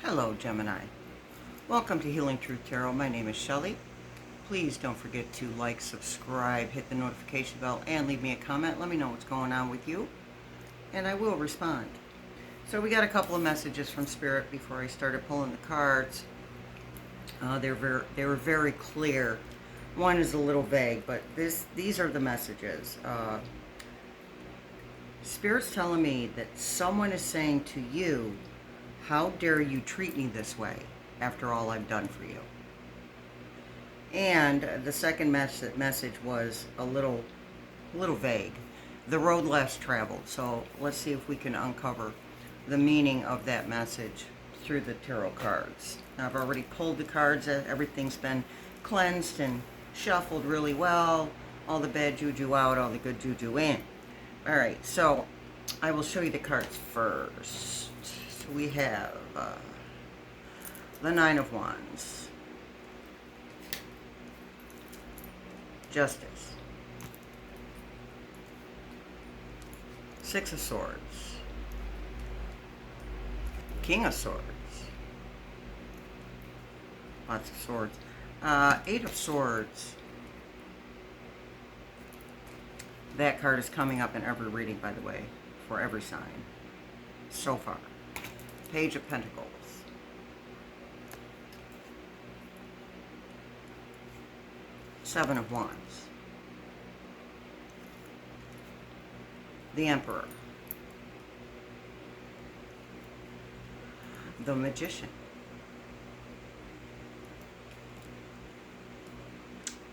Hello, Gemini. Welcome to Healing Truth Tarot. My name is Shelley. Please don't forget to like, subscribe, hit the notification bell, and leave me a comment. Let me know what's going on with you, and I will respond. So we got a couple of messages from Spirit before I started pulling the cards. They were very clear. One is a little vague, but these are the messages. Spirit's telling me that someone is saying to you, how dare you treat me this way after all I've done for you? And the second message was a little vague. The road less traveled. So let's see if we can uncover the meaning of that message through the tarot cards. Now, I've already pulled the cards. Everything's been cleansed and shuffled really well. All the bad juju out, all the good juju in. All right, so I will show you the cards first. So we have the Nine of Wands, Justice, Six of Swords, King of Swords, lots of swords, Eight of Swords. That card is coming up in every reading, by the way, for every sign so far. Page of Pentacles. Seven of Wands. The Emperor. The Magician.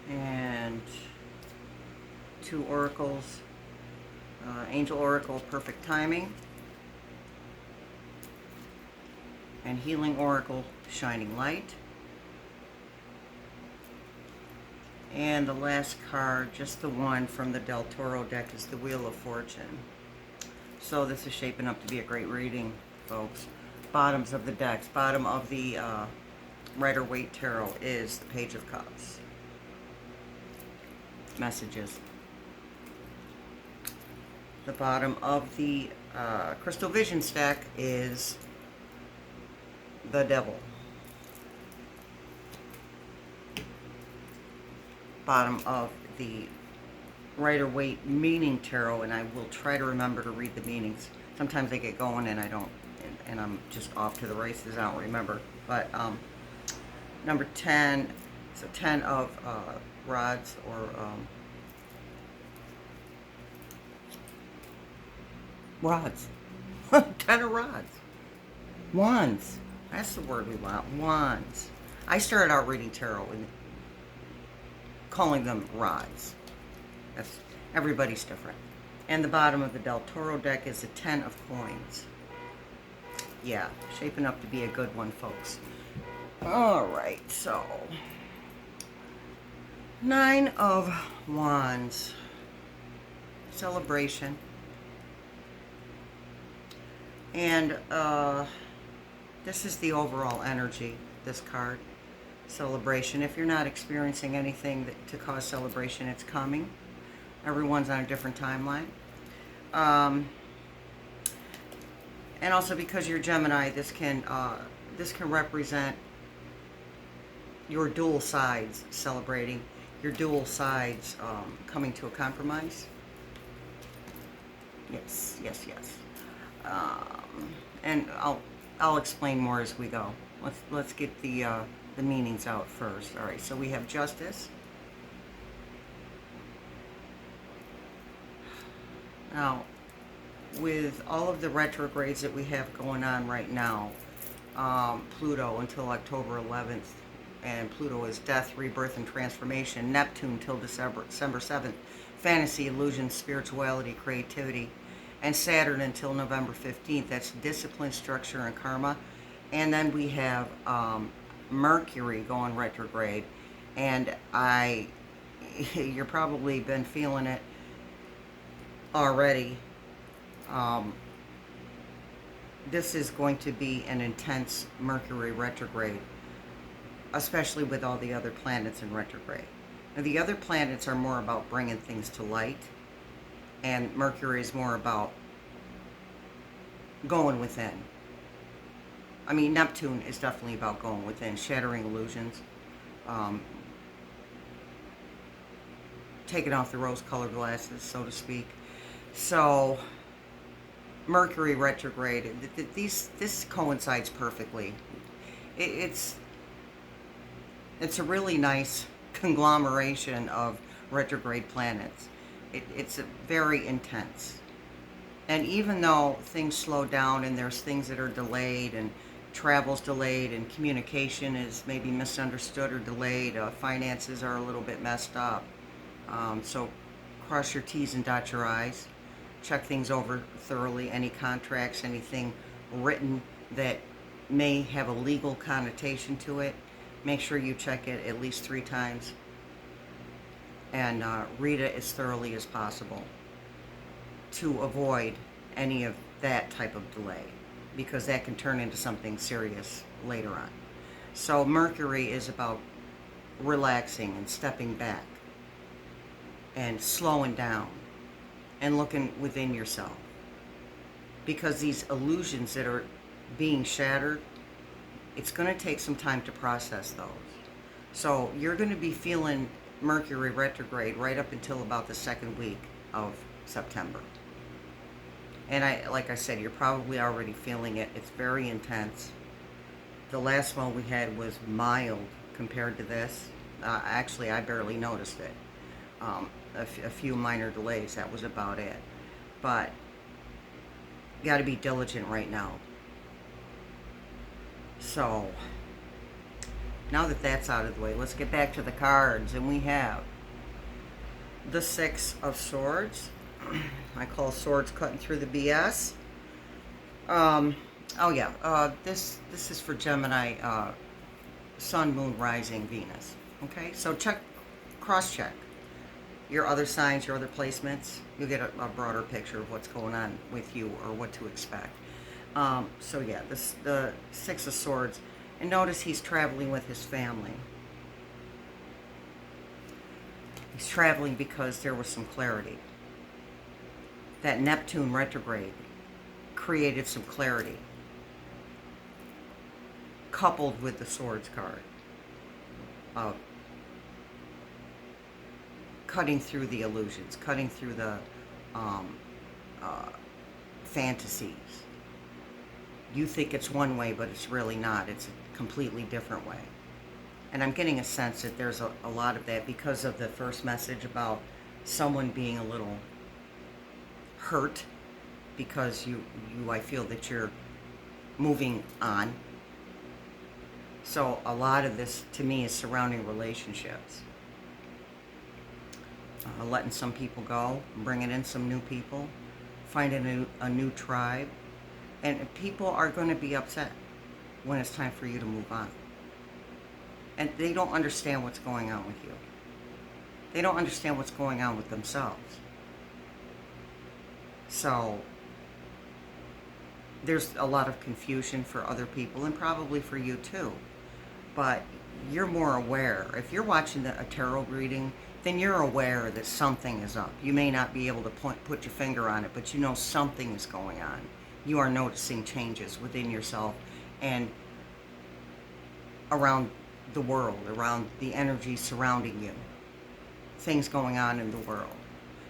And two oracles. Angel Oracle, Perfect Timing. And Healing Oracle, Shining Light. And the last card, just the one from the Del Toro deck, is the Wheel of Fortune. So this is shaping up to be a great reading, folks. Bottoms of the decks. Bottom of the Rider-Waite Tarot is the Page of Cups. Messages. The bottom of the Crystal Vision stack is the Devil. Bottom of the Rider-Waite Meaning Tarot, and I will try to remember to read the meanings. Sometimes I get going and I don't, and I'm just off to the races. I don't remember. But number 10, so 10 of rods, or rods. 10 of rods. Wands. That's the word we want. Wands. I started out reading tarot and calling them rods. That's, everybody's different. And the bottom of the Del Toro deck is a 10 of coins. Yeah, shaping up to be a good one, folks. All right, so 9 of Wands. Celebration. And this is the overall energy, this card. Celebration. If you're not experiencing anything to cause celebration, it's coming. Everyone's on a different timeline. And also, because you're Gemini, this can represent your dual sides celebrating, your dual sides coming to a compromise. Yes. And I'll explain more as we go. Let's get the meanings out first. All right, so we have Justice. Now, with all of the retrogrades that we have going on right now, Pluto until October 11th, and Pluto is death, rebirth, and transformation. Neptune till December 7th, fantasy, illusion, spirituality, creativity. And Saturn until November 15th, that's discipline, structure, and karma. And then we have Mercury going retrograde, and you're probably been feeling it already. This is going to be an intense Mercury retrograde, especially with all the other planets in retrograde. Now, the other planets are more about bringing things to light, and Mercury is more about going within. I mean, Neptune is definitely about going within, shattering illusions, um, taking off the rose-colored glasses, so to speak. So, Mercury retrograde, this coincides perfectly. It, it's it's a really nice conglomeration of retrograde planets. It's very intense. And even though things slow down and there's things that are delayed and travel's delayed and communication is maybe misunderstood or delayed, finances are a little bit messed up. So cross your T's and dot your I's. Check things over thoroughly. Any contracts, anything written that may have a legal connotation to it, make sure you check it at least 3 times and read it as thoroughly as possible to avoid any of that type of delay, because that can turn into something serious later on. So Mercury is about relaxing and stepping back and slowing down and looking within yourself, because these illusions that are being shattered, it's going to take some time to process those. So you're going to be feeling Mercury retrograde right up until about the second week of September. And like I said, you're probably already feeling it. It's very intense. The last one we had was mild compared to this. Actually, I barely noticed it. A few minor delays, that was about it. But you got to be diligent right now. So, now that that's out of the way, let's get back to the cards. And we have the Six of Swords. I call swords cutting through the BS. This is for Gemini, Sun, Moon, Rising, Venus. Okay, so cross-check your other signs, your other placements. You'll get a broader picture of what's going on with you or what to expect. The Six of Swords, and notice he's traveling with his family. He's traveling because there was some clarity. That Neptune retrograde created some clarity, coupled with the Swords card, cutting through the illusions, cutting through the fantasies. You think it's one way, but it's really not. It's a completely different way. And I'm getting a sense that there's a lot of that because of the first message about someone being a little hurt because I feel that you're moving on. So a lot of this to me is surrounding relationships. Letting some people go, bringing in some new people, finding a new tribe. And people are going to be upset when it's time for you to move on. And they don't understand what's going on with you. They don't understand what's going on with themselves. So there's a lot of confusion for other people and probably for you too. But you're more aware. If you're watching a tarot reading, then you're aware that something is up. You may not be able to put your finger on it, but you know something is going on. You are noticing changes within yourself and around the world, around the energy surrounding you. Things going on in the world.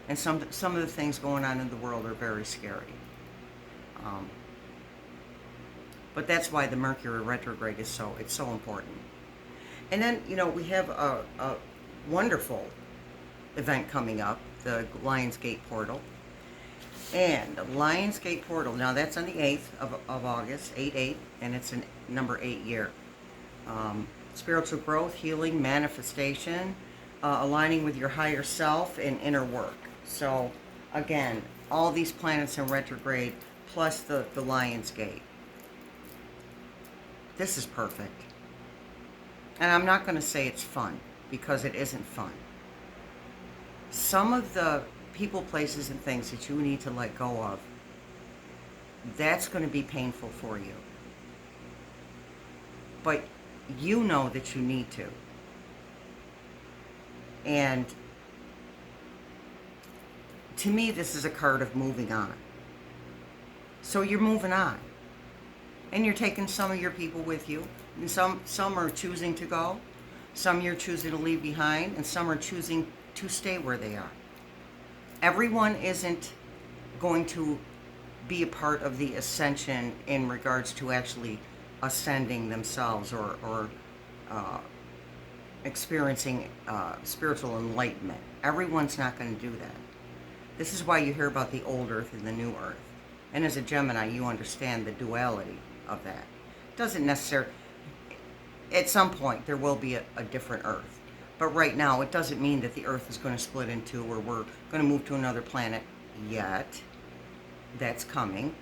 And some of the things going on in the world are very scary. But that's why the Mercury retrograde is so important. And then, we have a wonderful event coming up, the Lionsgate portal. And the Lionsgate portal, now that's on the 8th of August, 8/8, and it's a number 8 year. Spiritual growth, healing, manifestation, aligning with your higher self and inner work. So, again, all these planets in retrograde, plus the Lionsgate. This is perfect. And I'm not going to say it's fun, because it isn't fun. Some of the people, places, and things that you need to let go of, that's going to be painful for you. But you know that you need to. And to me, this is a card of moving on. So you're moving on. And you're taking some of your people with you. And some are choosing to go. Some you're choosing to leave behind. And some are choosing to stay where they are. Everyone isn't going to be a part of the ascension in regards to actually ascending themselves or experiencing spiritual enlightenment. Everyone's not going to do that. This is why you hear about the old earth and the new earth. And as a Gemini, you understand the duality of that. It doesn't necessarily, at some point, there will be a different earth. But right now, it doesn't mean that the earth is going to split in two or we're going to move to another planet yet. That's coming.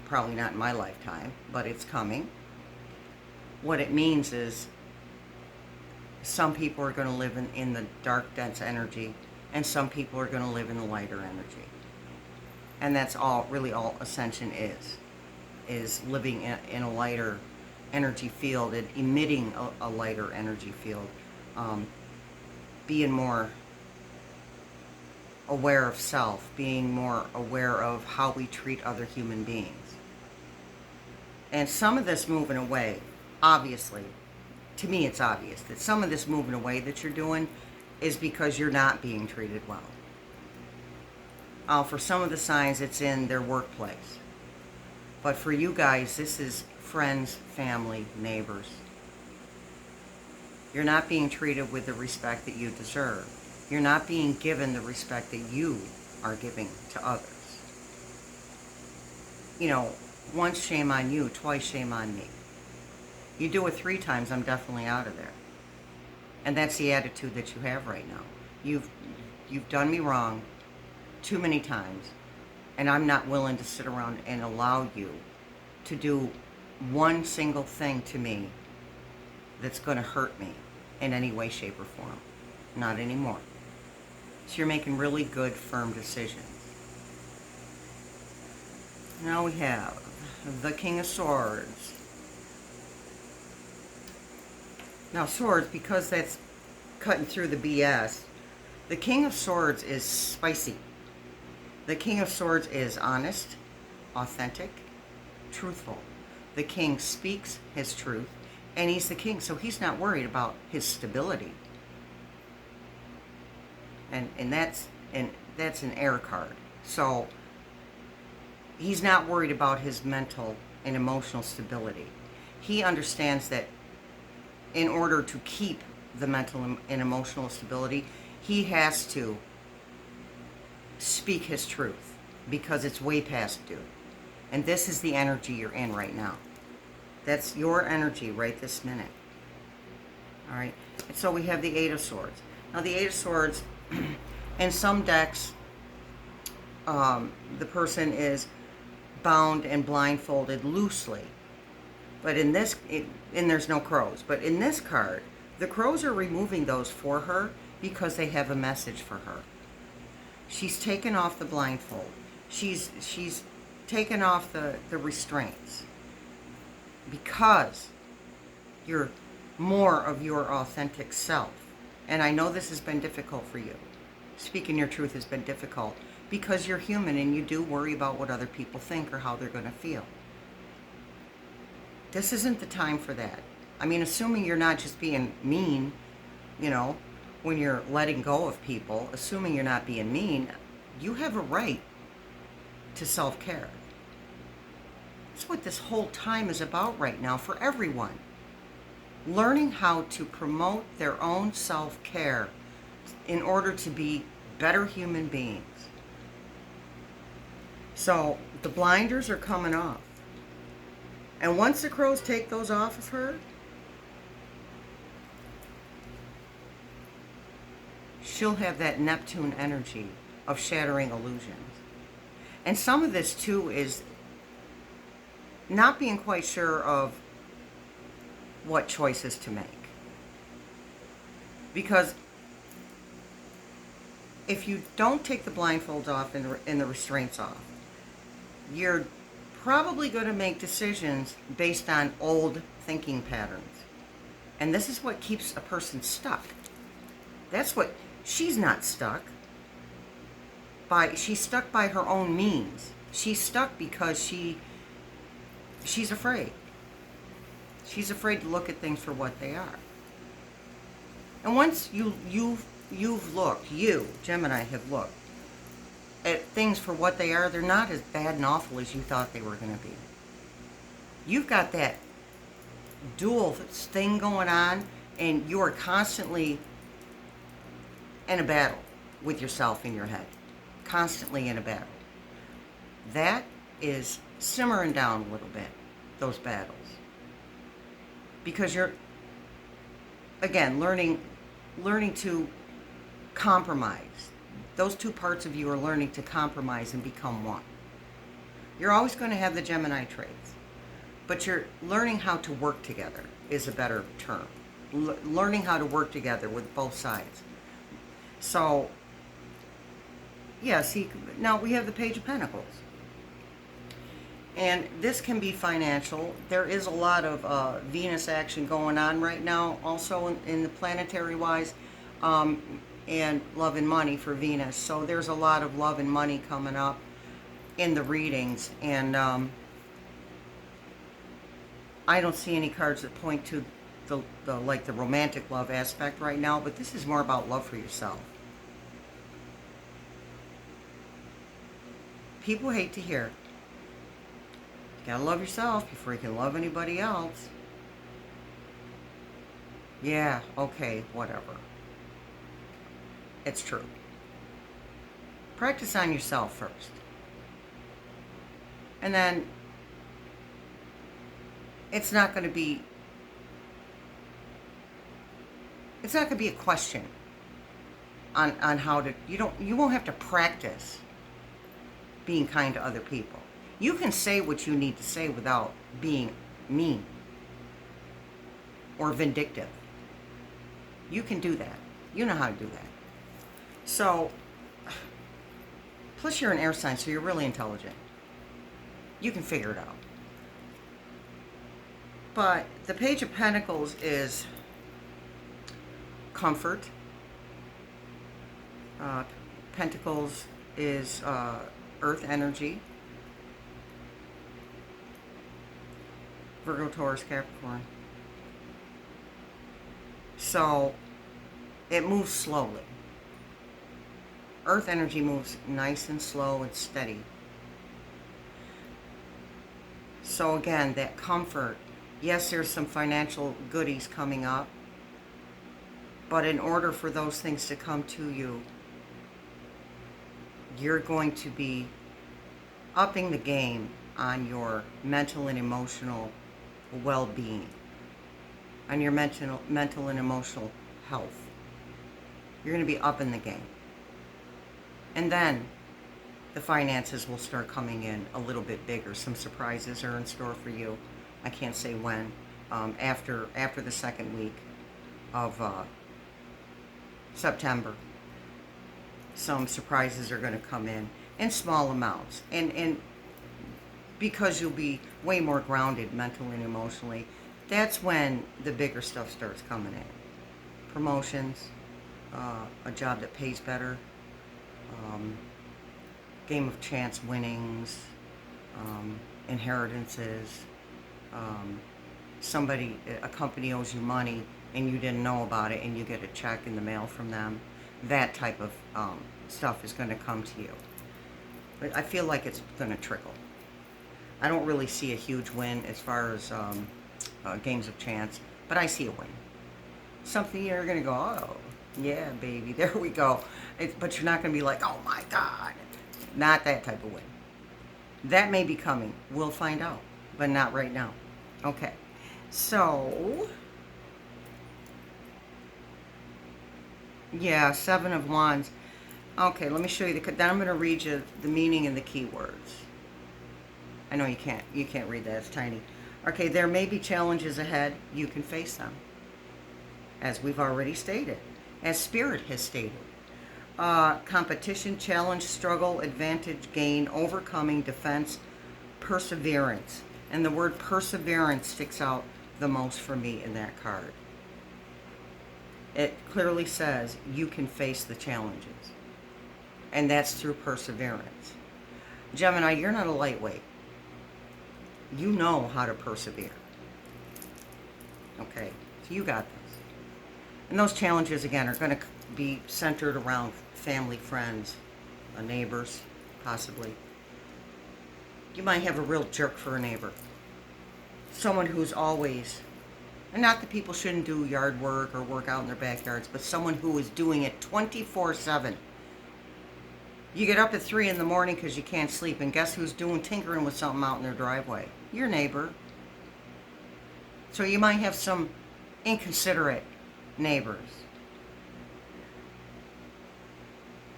Probably not in my lifetime, but it's coming. What it means is some people are going to live in the dark, dense energy, and some people are going to live in the lighter energy. And that's really all ascension is living in a lighter energy field and emitting a lighter energy field, being more aware of self, being more aware of how we treat other human beings. And some of this moving away, obviously, to me it's obvious that some of this moving away that you're doing is because you're not being treated well. For some of the signs, it's in their workplace. But for you guys, this is friends, family, neighbors. You're not being treated with the respect that you deserve. You're not being given the respect that you are giving to others. You know, once shame on you, twice shame on me. You do it 3 times, I'm definitely out of there. And that's the attitude that you have right now. You've done me wrong too many times, and I'm not willing to sit around and allow you to do one single thing to me that's going to hurt me in any way, shape, or form. Not anymore. So you're making really good, firm decisions. Now we have the King of Swords. Now swords, because that's cutting through the BS, the King of Swords is spicy. The King of Swords is honest, authentic, truthful. The King speaks his truth, and he's the king, so he's not worried about his stability. And that's an air card. So he's not worried about his mental and emotional stability. He understands that in order to keep the mental and emotional stability, he has to speak his truth because it's way past due. And this is the energy you're in right now. That's your energy right this minute. All right. And so we have the Eight of Swords. Now the Eight of Swords, in some decks, the person is bound and blindfolded loosely. But in this, and there's no crows. But in this card, the crows are removing those for her because they have a message for her. She's taken off the blindfold. She's taken off the restraints because you're more of your authentic self. And I know this has been difficult for you. Speaking your truth has been difficult because you're human and you do worry about what other people think or how they're going to feel. This isn't the time for that. I mean, assuming you're not just being mean, you know, when you're letting go of people, assuming you're not being mean, you have a right to self-care. That's what this whole time is about right now for everyone. Learning how to promote their own self-care in order to be better human beings. So the blinders are coming off. And once the crows take those off of her, she'll have that Neptune energy of shattering illusions. And some of this too is not being quite sure of what choices to make. Because if you don't take the blindfolds off and the restraints off, you're probably going to make decisions based on old thinking patterns. And this is what keeps a person stuck. That's what, she's not stuck. She's stuck by her own means. She's stuck because she She's afraid. She's afraid to look at things for what they are. And once you've looked, you, Gemini, have looked at things for what they are, they're not as bad and awful as you thought they were going to be. You've got that dual thing going on, and you are constantly in a battle with yourself in your head. Constantly in a battle. That is simmering down a little bit, those battles. Because you're, again, learning to compromise. Those two parts of you are learning to compromise and become one. You're always going to have the Gemini traits, but you're learning how to work together is a better term. Learning how to work together with both sides. So, yeah, see, now we have the Page of Pentacles. And this can be financial. There is a lot of Venus action going on right now, also in the planetary-wise, and love and money for Venus. So there's a lot of love and money coming up in the readings. And I don't see any cards that point to the romantic love aspect right now, but this is more about love for yourself. People hate to hear it. You gotta love yourself before you can love anybody else. Yeah, okay, whatever. It's true. Practice on yourself first. And then it's not going to be a question on how to, you won't have to practice being kind to other people. You can say what you need to say without being mean or vindictive. You can do that. You know how to do that. So, plus you're an air sign, so you're really intelligent. You can figure it out. But the Page of Pentacles is comfort. Pentacles is earth energy. Virgo, Taurus, Capricorn. So it moves slowly. Earth energy moves nice and slow and steady. So again, that comfort. Yes, there's some financial goodies coming up. But in order for those things to come to you, you're going to be upping the game on your mental and emotional well-being, on your mental and emotional health. You're going to be up in the game. And then the finances will start coming in a little bit bigger. Some surprises are in store for you. I can't say when. After the second week of September, some surprises are going to come in small amounts. And because you'll be way more grounded mentally and emotionally, that's when the bigger stuff starts coming in. Promotions, a job that pays better, game of chance winnings, inheritances, a company owes you money and you didn't know about it and you get a check in the mail from them. That type of stuff is going to come to you. But I feel like it's going to trickle. I don't really see a huge win as far as games of chance, but I see a win. Something you're going to go, oh, yeah, baby, there we go. But you're not going to be like, oh my God. Not that type of win. That may be coming. We'll find out, but not right now. Okay. So, yeah, Seven of Wands. Okay, let me show you then I'm going to read you the meaning and the keywords. I know you can't read that, it's tiny. Okay, there may be challenges ahead. You can face them, as we've already stated, as Spirit has stated. Competition, challenge, struggle, advantage, gain, overcoming, defense, perseverance. And the word perseverance sticks out the most for me in that card. It clearly says you can face the challenges. And that's through perseverance. Gemini, you're not a lightweight. You know how to persevere. Okay, so you got this. And those challenges, again, are going to be centered around family, friends, neighbors, possibly. You might have a real jerk for a neighbor. Someone who's always, and not that people shouldn't do yard work or work out in their backyards, but someone who is doing it 24/7. You get up at 3 in the morning because you can't sleep, and guess who's tinkering with something out in their driveway? Your neighbor. So you might have some inconsiderate neighbors.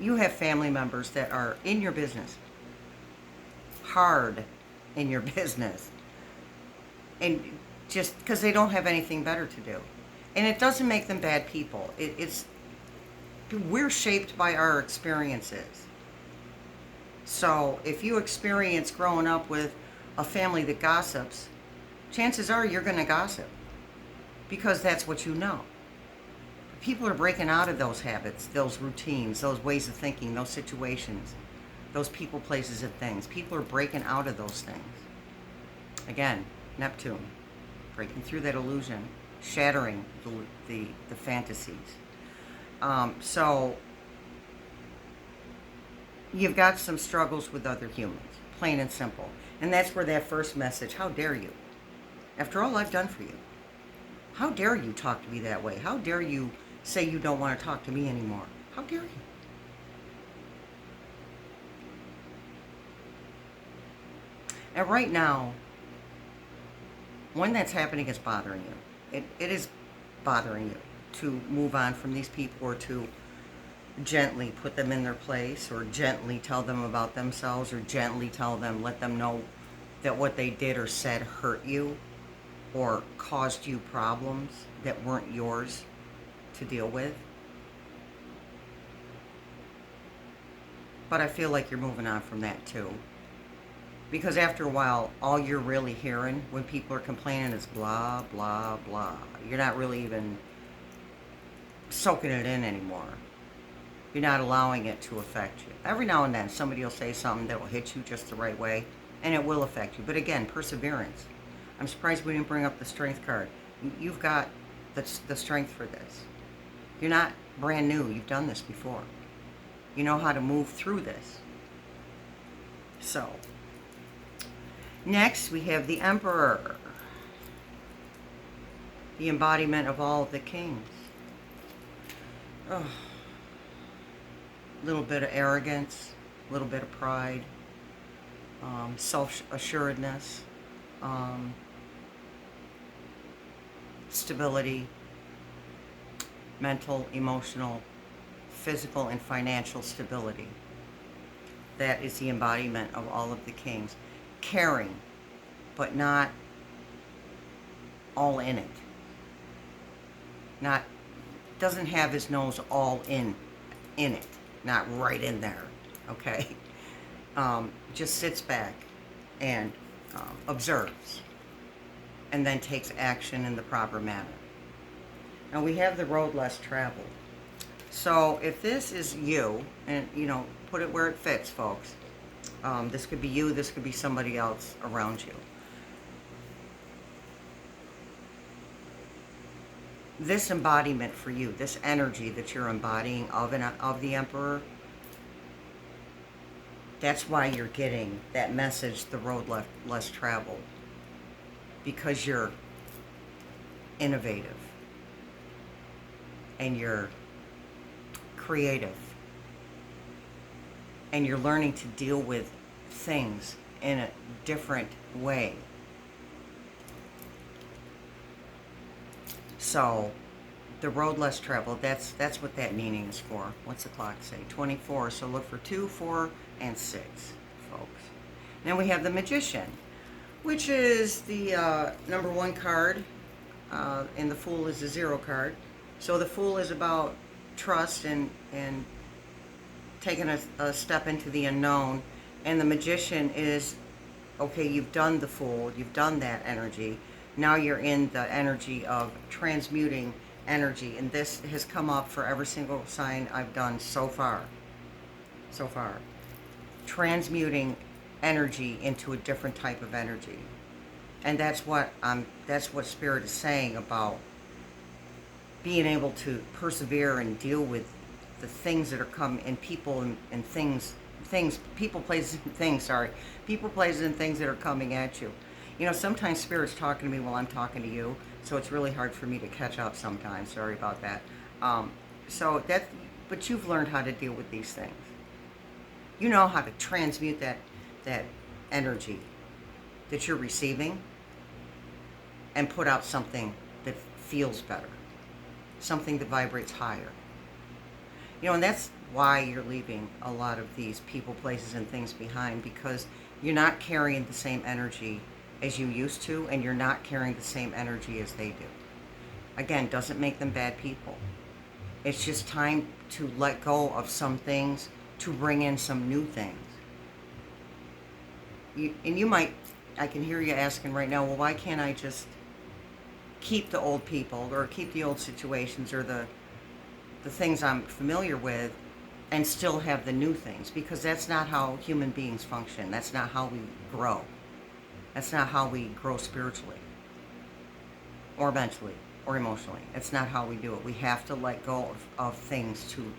You have family members that are in your business, hard in your business, and just because they don't have anything better to do. And it doesn't make them bad people. We're shaped by our experiences. So if you experience growing up with a family that gossips, chances are you're going to gossip because that's what you know. People are breaking out of those habits, those routines, those ways of thinking, those situations, those people, places, and things. People are breaking out of those things. Again, Neptune, breaking through that illusion, shattering the fantasies. So you've got some struggles with other humans, plain and simple. And that's where that first message, how dare you? After all I've done for you, how dare you talk to me that way? How dare you say you don't want to talk to me anymore? How dare you? And right now, when that's happening, it's bothering you. It is bothering you to move on from these people, or to gently put them in their place, or gently tell them about themselves, or gently let them know that what they did or said hurt you or caused you problems that weren't yours to deal with. But I feel like you're moving on from that too. Because after a while, all you're really hearing when people are complaining is blah, blah, blah. You're not really even soaking it in anymore. You're not allowing it to affect you. Every now and then, somebody will say something that will hit you just the right way, and it will affect you. But again, perseverance. I'm surprised we didn't bring up the strength card. You've got the strength for this. You're not brand new. You've done this before. You know how to move through this. So, next we have the Emperor, the embodiment of all of the kings. Oh. A little bit of arrogance, a little bit of pride, self-assuredness, stability, mental, emotional, physical, and financial stability. That is the embodiment of all of the kings. Caring, but not all in it. Doesn't have his nose all in it. Not right in there, okay? Just sits back and observes, and then takes action in the proper manner. Now we have the road less traveled. So if this is you, and put it where it fits, folks. This could be you, this could be somebody else around you. This embodiment for you, this energy that you're embodying of the Emperor, that's why you're getting that message, the road less traveled. Because you're innovative, and you're creative, and you're learning to deal with things in a different way. So, the road less traveled, that's what that meaning is for. What's the clock say? 24. So look for 2, 4, and 6, folks. Then we have the Magician, which is the number 1 card, and the Fool is the 0 card. So the Fool is about trust and taking a step into the unknown. And the Magician is, okay, you've done the Fool, you've done that energy. Now you're in the energy of transmuting energy. And this has come up for every single sign I've done so far. So far. Transmuting energy into a different type of energy. And that's what Spirit is saying about being able to persevere and deal with the things that are coming, and people and things, people, places, and things, sorry. People, places, and things that are coming at you. You know, sometimes Spirit's talking to me while I'm talking to you, so it's really hard for me to catch up sometimes. Sorry about that. Um, so that, but you've learned how to deal with these things. You know how to transmute that energy that you're receiving and put out something that feels better, something that vibrates higher. You know, and that's why you're leaving a lot of these people, places, and things behind, because you're not carrying the same energy as you used to, and you're not carrying the same energy as they do. Again, doesn't make them bad people. It's just time to let go of some things to bring in some new things. And you might, I can hear you asking right now, well, why can't I just keep the old people or keep the old situations or the things I'm familiar with and still have the new things? Because that's not how human beings function. That's not how we grow. That's not how we grow spiritually or mentally or emotionally. That's not how we do it. We have to let go of things, to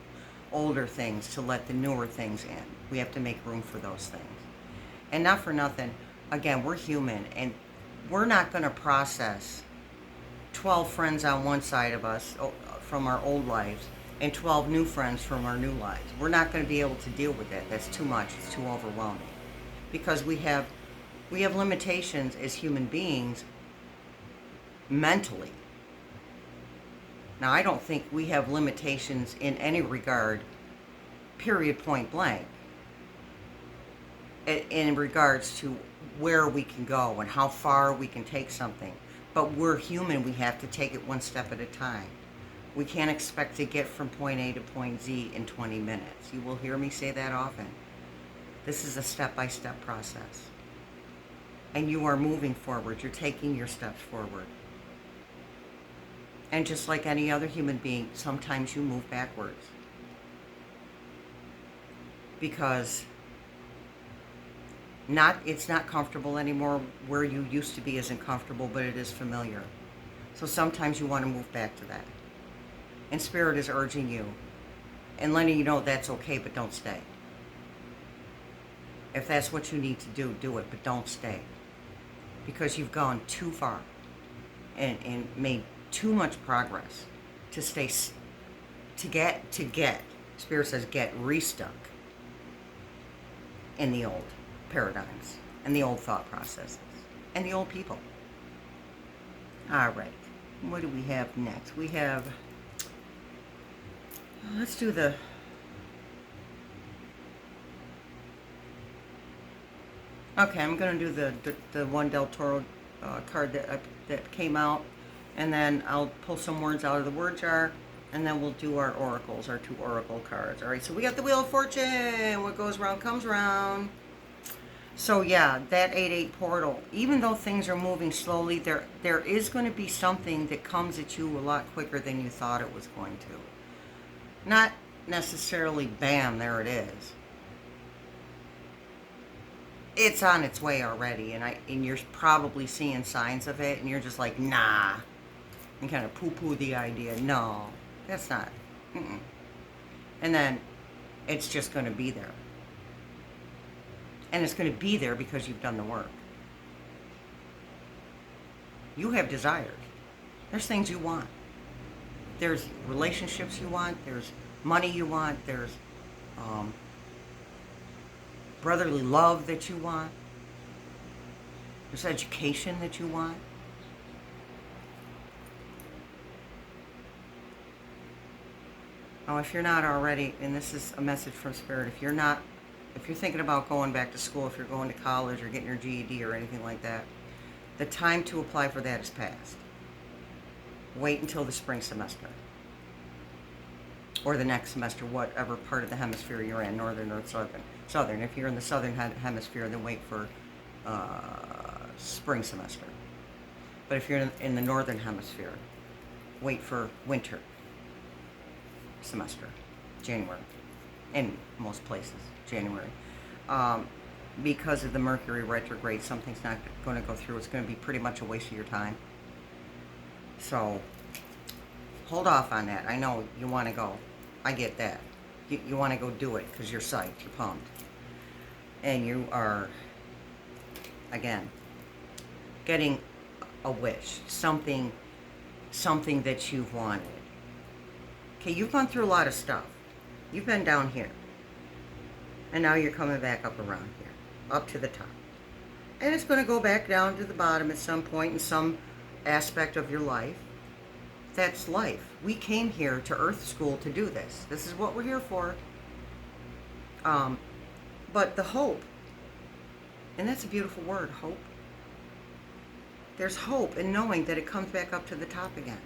older things, to let the newer things in. We have to make room for those things. And not for nothing, again, we're human, and we're not going to process 12 friends on one side of us from our old lives and 12 new friends from our new lives. We're not going to be able to deal with that. That's too much. It's too overwhelming. Because we have limitations as human beings mentally. Now, I don't think we have limitations in any regard, period, point blank, in regards to where we can go and how far we can take something. But we're human. We have to take it one step at a time. We can't expect to get from point A to point Z in 20 minutes. You will hear me say that often. This is a step-by-step process. And you are moving forward. You're taking your steps forward. And just like any other human being, sometimes you move backwards. Because it's not comfortable anymore. Where you used to be isn't comfortable, but it is familiar. So sometimes you want to move back to that. And Spirit is urging you and letting you know that's okay, but don't stay. If that's what you need to do, do it, but don't stay. Because you've gone too far and made too much progress to stay, to get, Spirit says, get restuck in the old paradigms and the old thought processes and the old people. All right. What do we have next? We have, let's do the, okay, I'm going to do the one Del Toro card that came out, and then I'll pull some words out of the word jar, and then we'll do our oracles, our 2 oracle cards. All right, so we got the Wheel of Fortune. What goes around comes around. So yeah, that 8-8 portal, even though things are moving slowly, there is going to be something that comes at you a lot quicker than you thought it was going to. Not necessarily bam, there it is. It's on its way already, and you're probably seeing signs of it, and you're just like, nah, and kind of poo-poo the idea. No, that's not. Mm-mm. And then it's just going to be there. And it's going to be there because you've done the work. You have desires. There's things you want. There's relationships you want. There's money you want. There's brotherly love that you want. There's education that you want. Oh, if you're not already, and this is a message from Spirit, if you're thinking about going back to school, if you're going to college or getting your GED or anything like that, the time to apply for that is past. Wait until the spring semester. Or the next semester, whatever part of the hemisphere you're in, northern or southern. Southern. If you're in the southern hemisphere, then wait for spring semester. But if you're in the northern hemisphere, wait for winter semester, January. In most places, January. because of the Mercury retrograde, something's not going to go through. It's going to be pretty much a waste of your time. So hold off on that. I know you want to go. I get that. You want to go do it because you're psyched, you're pumped. And you are, again, getting a wish, something that you've wanted. Okay, you've gone through a lot of stuff. You've been down here. And now you're coming back up around here, up to the top. And it's going to go back down to the bottom at some point in some aspect of your life. That's life. We came here to Earth School to do this. This is what we're here for. But the hope, and that's a beautiful word, hope. There's hope in knowing that it comes back up to the top again.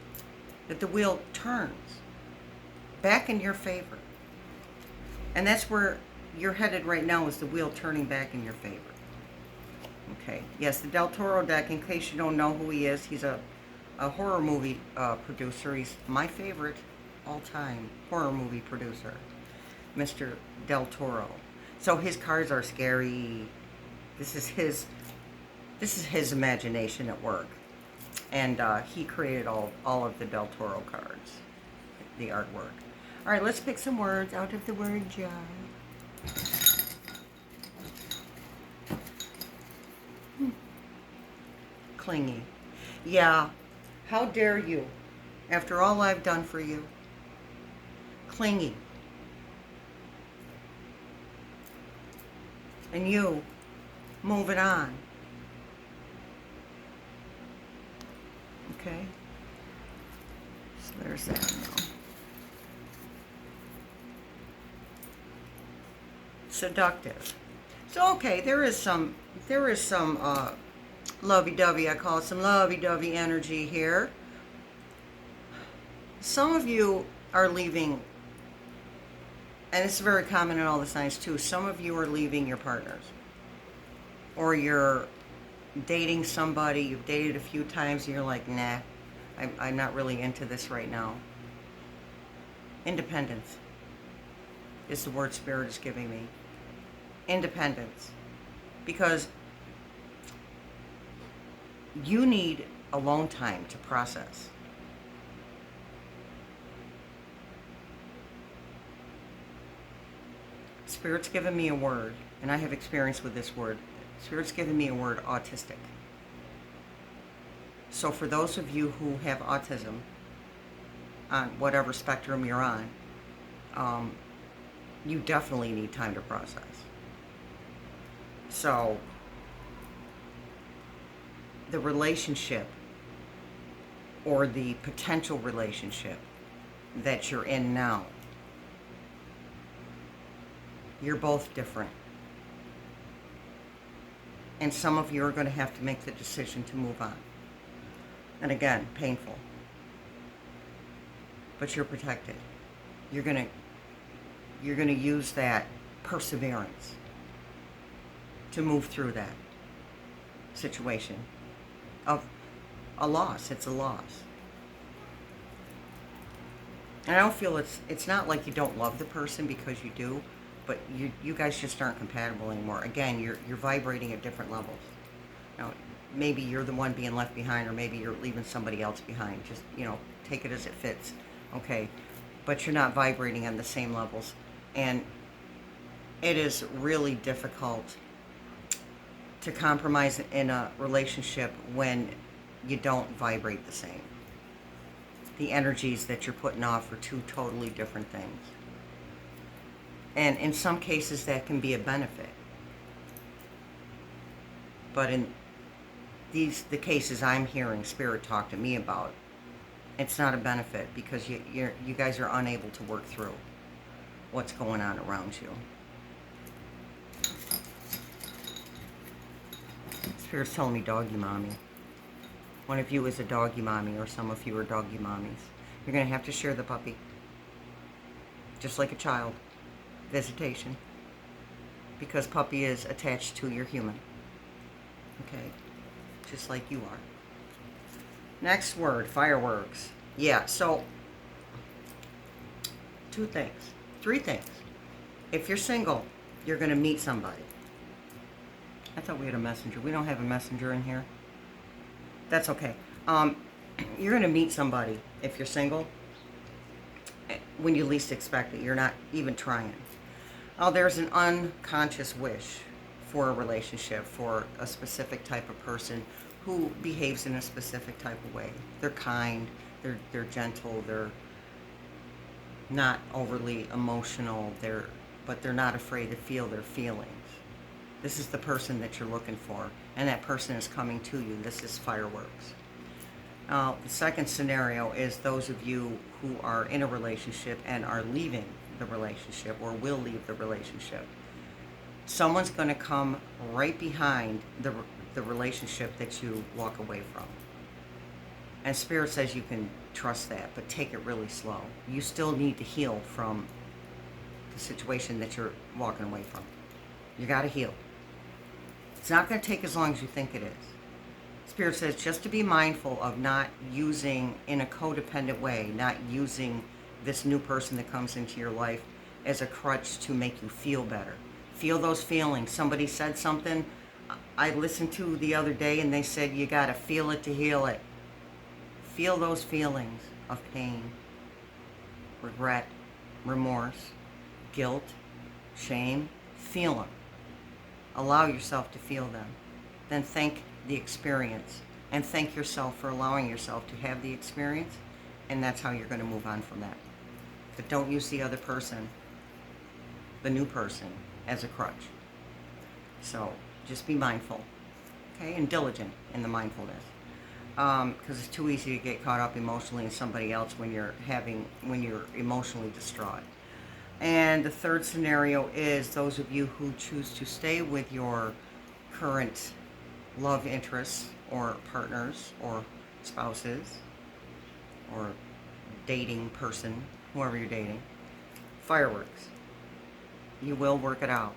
That the wheel turns back in your favor. And that's where you're headed right now, is the wheel turning back in your favor. Okay. Yes, the Del Toro deck, in case you don't know who he is, he's a horror movie producer. He's my favorite all-time horror movie producer, Mr. Del Toro. So his cards are scary. This is his imagination at work. And he created all of the Del Toro cards, the artwork. All right, let's pick some words out of the word jar. Clingy. Yeah, how dare you, after all I've done for you. Clingy. And you, moving on. Okay? So there's that now. Seductive. So okay, there is some lovey-dovey, I call it some lovey-dovey energy here. Some of you are leaving, and it's very common in all the signs too, some of you are leaving your partners. Or you're dating somebody, you've dated a few times, and you're like, nah, I'm not really into this right now. Independence is the word Spirit is giving me. Independence. Because you need alone time to process. Spirit's given me a word, and I have experience with this word. Spirit's given me a word, autistic. So for those of you who have autism, on whatever spectrum you're on, you definitely need time to process. So the relationship or the potential relationship that you're in now, you're both different. And some of you are going to have to make the decision to move on. And again, painful. But you're protected. You're going to use that perseverance to move through that situation of a loss. It's a loss. And I don't feel it's not like you don't love the person, because you do, but you guys just aren't compatible anymore. Again, you're vibrating at different levels. Now, maybe you're the one being left behind, or maybe you're leaving somebody else behind. Just, take it as it fits. Okay. But you're not vibrating on the same levels. And it is really difficult to compromise in a relationship when you don't vibrate the same. The energies that you're putting off are two totally different things. And in some cases that can be a benefit. But in the cases I'm hearing Spirit talk to me about, it's not a benefit, because you guys are unable to work through what's going on around you. Spirit's telling me doggy mommy. One of you is a doggy mommy, or some of you are doggy mommies. You're going to have to share the puppy. Just like a child. Visitation. Because puppy is attached to your human. Okay? Just like you are. Next word, fireworks. Yeah, so 3 things. If you're single, you're going to meet somebody. I thought we had a messenger. We don't have a messenger in here. That's okay. You're going to meet somebody if you're single when you least expect it. You're not even trying. Oh, there's an unconscious wish for a relationship, for a specific type of person who behaves in a specific type of way. They're kind, they're gentle, they're not overly emotional, but they're not afraid to feel their feelings. This is the person that you're looking for, and that person is coming to you. This is fireworks. The second scenario is those of you who are in a relationship and are leaving the relationship or will leave the relationship. Someone's going to come right behind the relationship that you walk away from. And Spirit says you can trust that, but take it really slow. You still need to heal from the situation that you're walking away from. You got to heal. It's not going to take as long as you think it is. Spirit says just to be mindful of not using in a codependent way, not using this new person that comes into your life as a crutch to make you feel better. Feel those feelings. Somebody said something I listened to the other day and they said you got to feel it to heal it. Feel those feelings of pain, regret, remorse, guilt, shame. Feel them. Allow yourself to feel them. Then thank the experience and thank yourself for allowing yourself to have the experience, and that's how you're going to move on from that. But don't use the other person, the new person, as a crutch. So just be mindful, okay, and diligent in the mindfulness, because it's too easy to get caught up emotionally in somebody else when you're emotionally distraught. And the third scenario is those of you who choose to stay with your current love interests or partners or spouses or dating person, whoever you're dating. Fireworks. You will work it out.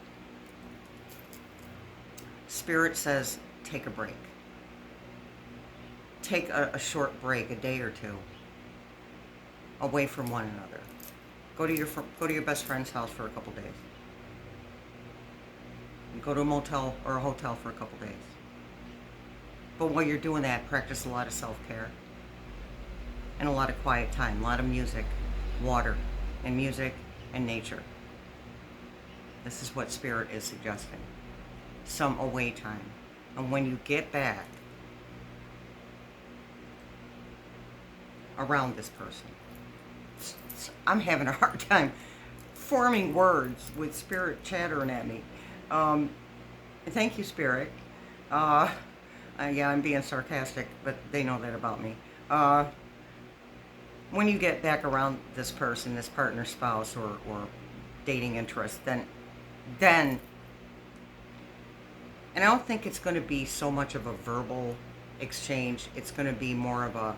Spirit says take a break. Take a short break, a day or two, away from one another. Go to your best friend's house for a couple days. Go to a motel or a hotel for a couple days. But while you're doing that, practice a lot of self-care and a lot of quiet time, a lot of music, water, and music and nature. This is what Spirit is suggesting. Some away time. And when you get back around this person, I'm having a hard time forming words with Spirit chattering at me. Thank you, Spirit. Yeah, I'm being sarcastic, but they know that about me. When you get back around this person, this partner, spouse, or dating interest, then, and I don't think it's going to be so much of a verbal exchange. It's going to be more of a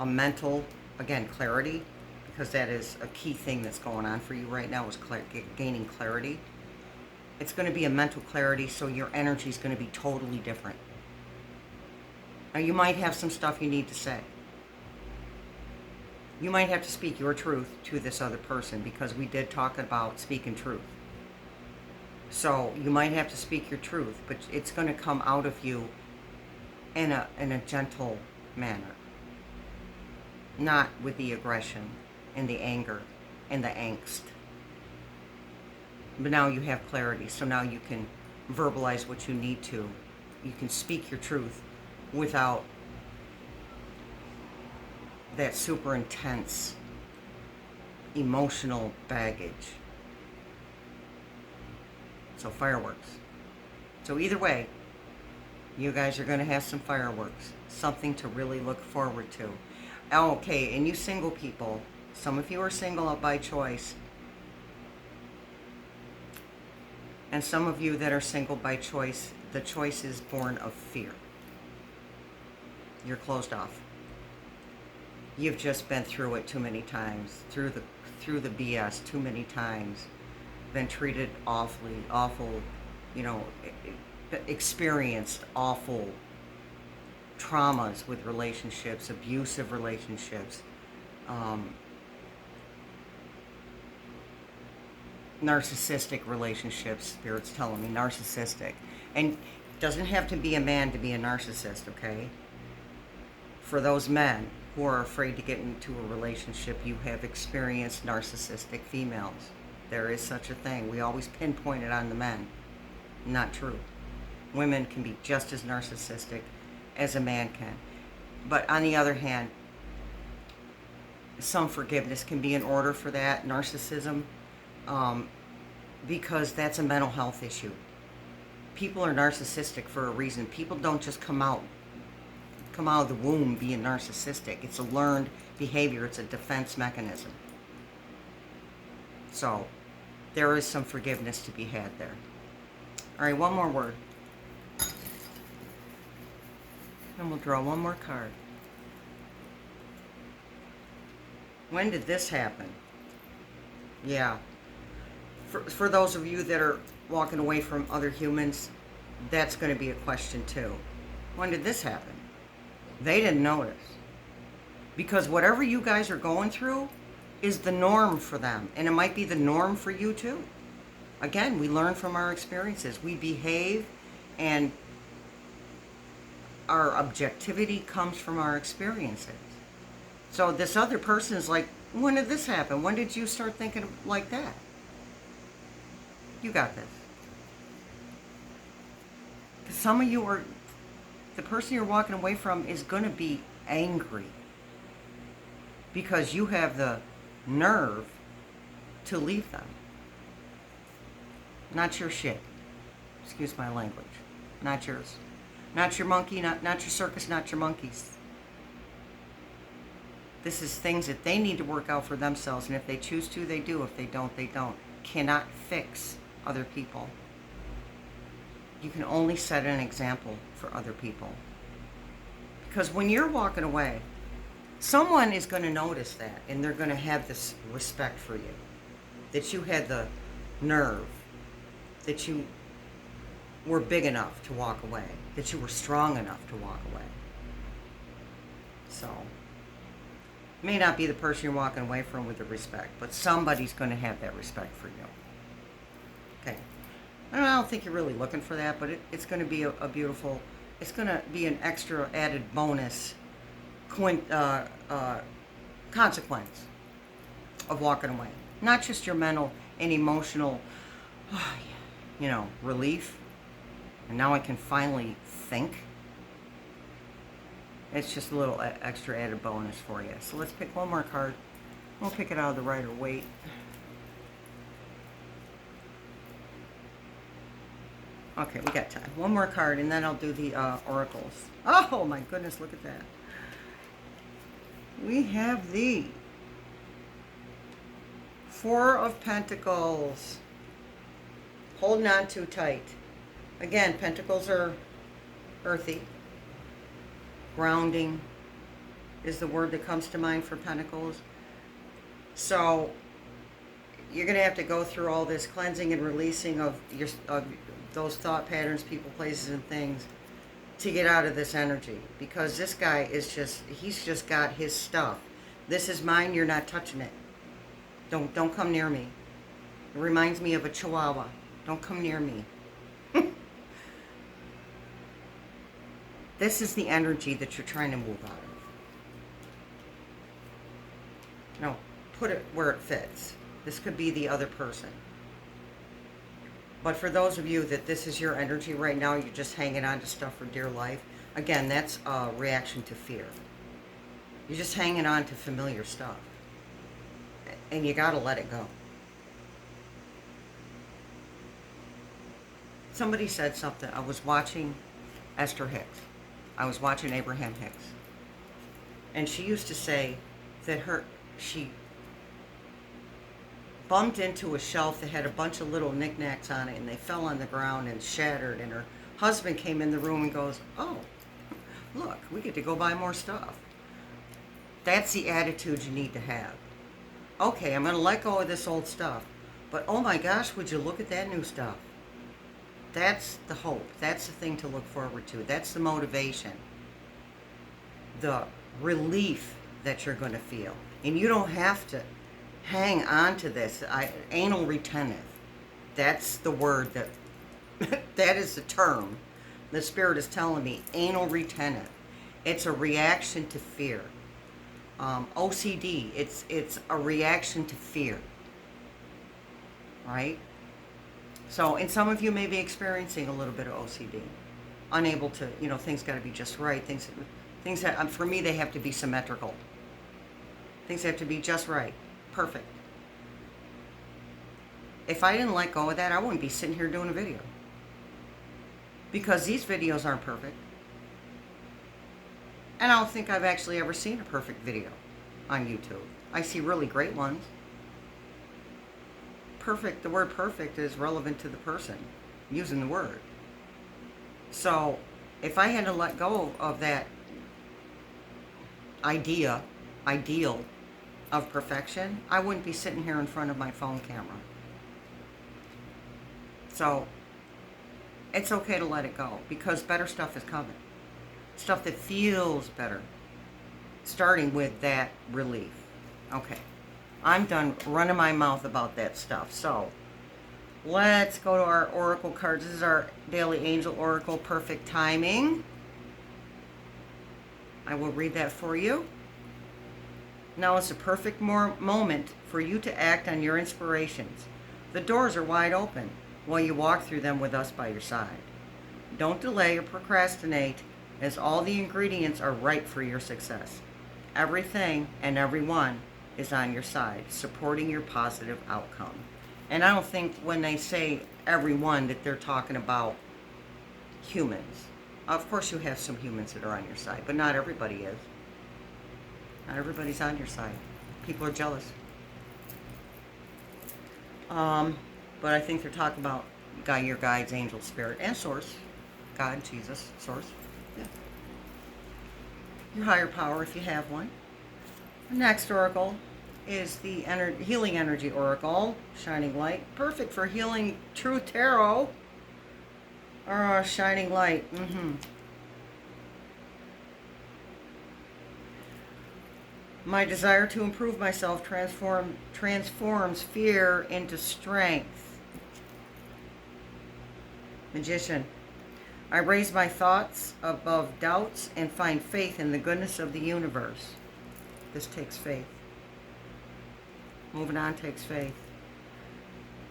mental, again, clarity, because that is a key thing that's going on for you right now is gaining clarity. It's going to be a mental clarity, so your energy is going to be totally different. Now, you might have some stuff you need to say. You might have to speak your truth to this other person, because we did talk about speaking truth. So you might have to speak your truth, but it's going to come out of you in a gentle manner, not with the aggression and the anger and the angst. But now you have clarity, so now you can verbalize what you need to. You can speak your truth without that super intense emotional baggage. So fireworks. So either way, you guys are going to have some fireworks. Something to really look forward to. Okay, and you single people, some of you are single by choice. And some of you that are single by choice, the choice is born of fear. You're closed off. You've just been through it too many times, through the BS too many times, been treated awful, experienced awful traumas with relationships, abusive relationships, narcissistic relationships. Spirit's telling me narcissistic. And it doesn't have to be a man to be a narcissist, okay? For those men who are afraid to get into a relationship, you have experienced narcissistic females. There is such a thing. We always pinpoint it on the men. Not true. Women can be just as narcissistic as a man can. But on the other hand, some forgiveness can be in order for that narcissism, because that's a mental health issue. People are narcissistic for a reason. People don't just come out of the womb being narcissistic. It's a learned behavior. It's a defense mechanism. So there is some forgiveness to be had there. All right, one more word. And we'll draw one more card. When did this happen? Yeah. For those of you that are walking away from other humans, that's going to be a question too. When did this happen? They didn't notice. Because whatever you guys are going through is the norm for them. And it might be the norm for you too. Again, we learn from our experiences. We behave, and our objectivity comes from our experiences. So this other person is like, when did this happen? When did you start thinking like that? You got this. Because some of you are, the person you're walking away from is going to be angry because you have the nerve to leave them. Not your shit. Excuse my language. Not yours. Not your monkey, not your circus, not your monkeys. This is things that they need to work out for themselves, and if they choose to, they do. If they don't, they don't. Cannot fix other people. You can only set an example for other people. Because when you're walking away, someone is going to notice that, and they're going to have this respect for you. That you had the nerve, that you were big enough to walk away, that you were strong enough to walk away. So, may not be the person you're walking away from with the respect, but somebody's going to have that respect for you. Okay. I don't think you're really looking for that, but it's going to be a beautiful, it's going to be an extra added bonus consequence of walking away. Not just your mental and emotional, relief. And now I can finally think. It's just a little extra added bonus for you. So let's pick one more card. We'll pick it out of the Rider-Waite. Okay, we got time. One more card, and then I'll do the oracles. Oh, my goodness, look at that. We have the Four of Pentacles. Holding on too tight. Again, pentacles are earthy. Grounding is the word that comes to mind for pentacles. So you're going to have to go through all this cleansing and releasing of those thought patterns, people, places, and things to get out of this energy. Because this guy he's just got his stuff. This is mine, you're not touching it. Don't come near me. It reminds me of a chihuahua. Don't come near me. This is the energy that you're trying to move out of. No, put it where it fits. This could be the other person. But for those of you that this is your energy right now, you're just hanging on to stuff for dear life. Again, that's a reaction to fear. You're just hanging on to familiar stuff. And you got to let it go. Somebody said something. I was watching Esther Hicks. I was watching Abraham Hicks. And she used to say that she bumped into a shelf that had a bunch of little knickknacks on it, and they fell on the ground and shattered. And her husband came in the room and goes, "Oh, look, we get to go buy more stuff." That's the attitude you need to have. Okay, I'm going to let go of this old stuff. But oh my gosh, would you look at that new stuff? That's the hope. That's the thing to look forward to. That's the motivation. The relief that you're going to feel. And you don't have to hang on to this. Anal retentive. That's the word that That is the term. The spirit is telling me anal retentive. It's a reaction to fear. OCD, it's a reaction to fear, right? So, and some of you may be experiencing a little bit of OCD, unable to, things got to be just right. Things that, for me, they have to be symmetrical. Things have to be just right, perfect. If I didn't let go of that, I wouldn't be sitting here doing a video, because these videos aren't perfect. And I don't think I've actually ever seen a perfect video on YouTube. I see really great ones. Perfect, the word perfect is relevant to the person using the word. So if I had to let go of that ideal of perfection, I wouldn't be sitting here in front of my phone camera. So it's okay to let it go, because better stuff is coming. Stuff that feels better. Starting with that relief. Okay. I'm done running my mouth about that stuff. So let's go to our oracle cards. This is our daily angel oracle, perfect timing. I will read that for you. Now is the perfect moment for you to act on your inspirations. The doors are wide open while you walk through them with us by your side. Don't delay or procrastinate, as all the ingredients are ripe for your success. Everything and everyone is on your side, supporting your positive outcome. And I don't think when they say everyone that they're talking about humans. Of course you have some humans that are on your side, but not everybody is. Not everybody's on your side. People are jealous. But I think they're talking about your guides, angel, spirit, and source. God, Jesus, source. Yeah. Your higher power, if you have one. The next oracle is the healing energy oracle, shining light. Perfect for healing truth tarot. Or shining light. My desire to improve myself transforms fear into strength. Magician. I raise my thoughts above doubts and find faith in the goodness of the universe. This takes faith. Moving on takes faith.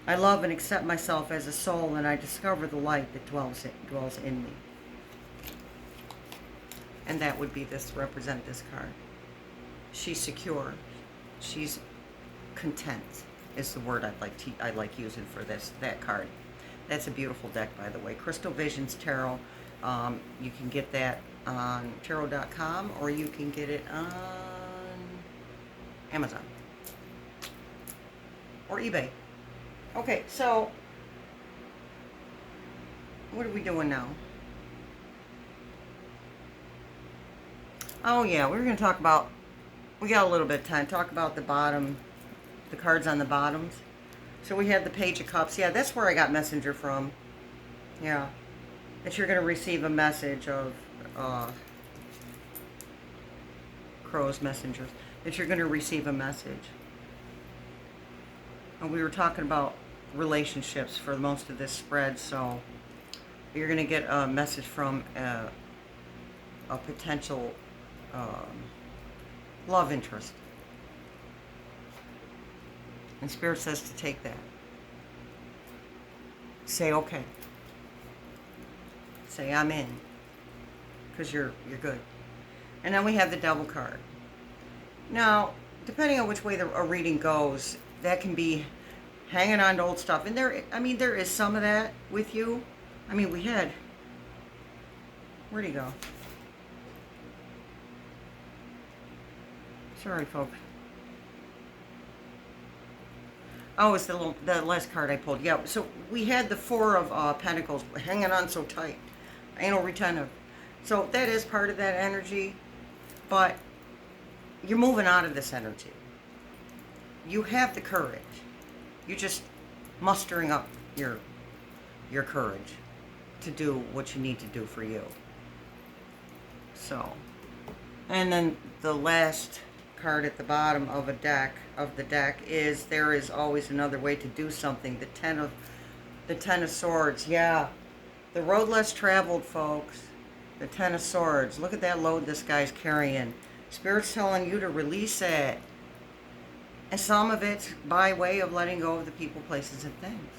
I love and accept myself as a soul, and I discover the light that dwells in me. And that would be represent this card. She's secure. She's content is the word I like using for that card. That's a beautiful deck, by the way. Crystal Visions Tarot. You can get that on tarot.com, or you can get it on Amazon or eBay. Okay, so what are we doing now? Oh yeah, we're going to talk about, we got a little bit of time, talk about the bottom, the cards on the bottoms. So we have the Page of Cups. Yeah, that's where I got Messenger from. Yeah. That you're going to receive a message of Crow's messengers. That you're going to receive a message. And we were talking about relationships for most of this spread, so you're going to get a message from a potential love interest. And Spirit says to take that. Say okay. Say I'm in. Because you're good. And then we have the Devil card. Now, depending on which way a reading goes, that can be hanging on to old stuff. And there is some of that with you. I mean, we had... Where'd he go? Sorry, folks. Oh, it's the last card I pulled. Yeah, so we had the Four of Pentacles hanging on so tight. Anal retentive. So that is part of that energy, but you're moving out of this energy. You have the courage. You're just mustering up your courage to do what you need to do for you. So, and then the last card at the bottom of the deck is there is always another way to do something. The The Ten of Swords, yeah. The road less traveled, folks. The Ten of Swords. Look at that load this guy's carrying. Spirit's telling you to release it. And some of it's by way of letting go of the people, places, and things.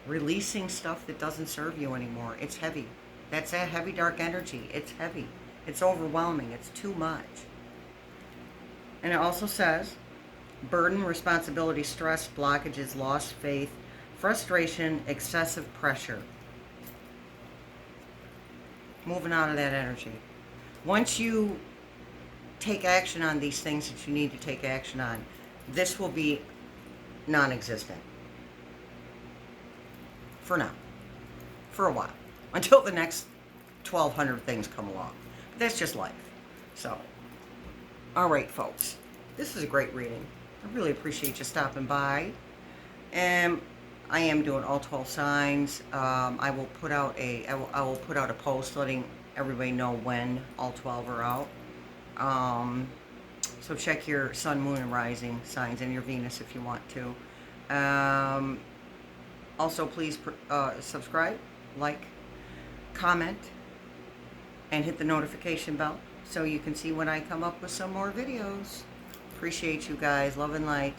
Releasing stuff that doesn't serve you anymore. It's heavy. That's that heavy, dark energy. It's heavy. It's overwhelming. It's too much. And it also says burden, responsibility, stress, blockages, lost faith, frustration, excessive pressure. Moving out of that energy. Once you take action on these things that you need to take action on, this will be non-existent. For now. For a while. Until the next 1,200 things come along. But that's just life. So, all right, folks. This is a great reading. I really appreciate you stopping by. And I am doing all 12 signs. I will put out a post letting everybody know when all 12 are out. So check your sun, moon, and rising signs and your Venus if you want to. Also, please subscribe, like, comment, and hit the notification bell so you can see when I come up with some more videos. Appreciate you guys. Love and light.